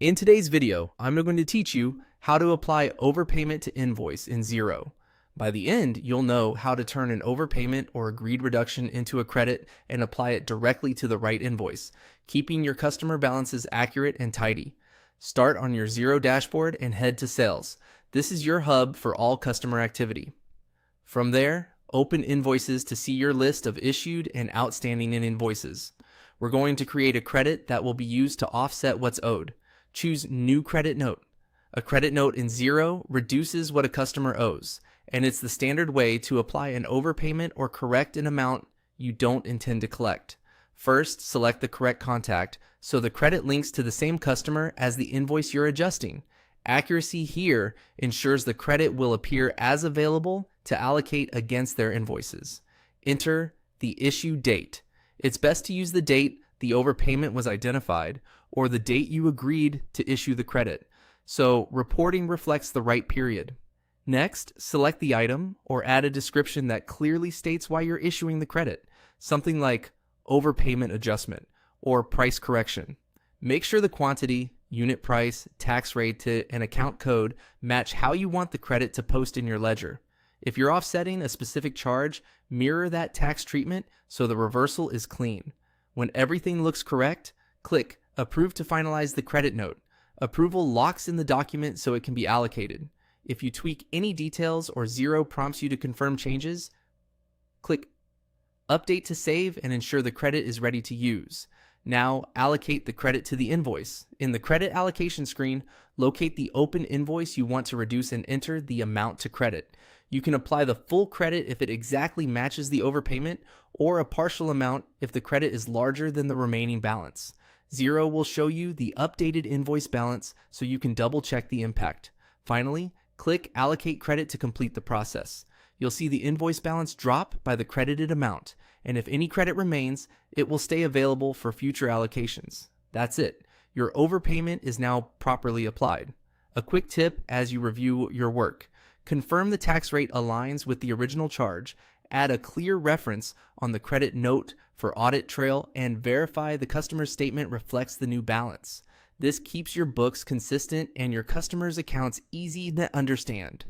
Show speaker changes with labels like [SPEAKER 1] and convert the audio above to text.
[SPEAKER 1] In today's video, I'm going to teach you how to apply overpayment to invoice in Xero. By the end, you'll know how to turn an overpayment or agreed reduction into a credit and apply it directly to the right invoice, keeping your customer balances accurate and tidy. Start on your Xero dashboard and head to Sales. This is your hub for all customer activity. From there, open Invoices to see your list of issued and outstanding invoices. We're going to create a credit that will be used to offset what's owed. Choose New Credit Note. A credit note in Xero reduces what a customer owes, and it's the standard way to apply an overpayment or correct an amount you don't intend to collect. First, select the correct contact so the credit links to the same customer as the invoice you're adjusting. Accuracy here ensures the credit will appear as available to allocate against their invoices. Enter the issue date. It's best to use the date the overpayment was identified or the date you agreed to issue the credit, so reporting reflects the right period. Next, select the item or add a description that clearly states why you're issuing the credit, something like overpayment adjustment or price correction. Make sure the quantity, unit price, tax rate, and account code match how you want the credit to post in your ledger. If you're offsetting a specific charge, mirror that tax treatment so the reversal is clean. When everything looks correct, click Approve to finalize the credit note. Approval locks in the document so it can be allocated. If you tweak any details or Xero prompts you to confirm changes, click Update to save and ensure the credit is ready to use. Now allocate the credit to the invoice. In the credit allocation screen, locate the open invoice you want to reduce and enter the amount to credit. You can apply the full credit if it exactly matches the overpayment, or a partial amount if the credit is larger than the remaining balance. Xero will show you the updated invoice balance so you can double check the impact. Finally, click Allocate Credit to complete the process. You'll see the invoice balance drop by the credited amount, and if any credit remains, it will stay available for future allocations. That's it. Your overpayment is now properly applied. A quick tip as you review your work: confirm the tax rate aligns with the original charge, add a clear reference on the credit note for audit trail, and verify the customer's statement reflects the new balance. This keeps your books consistent and your customers' accounts easy to understand.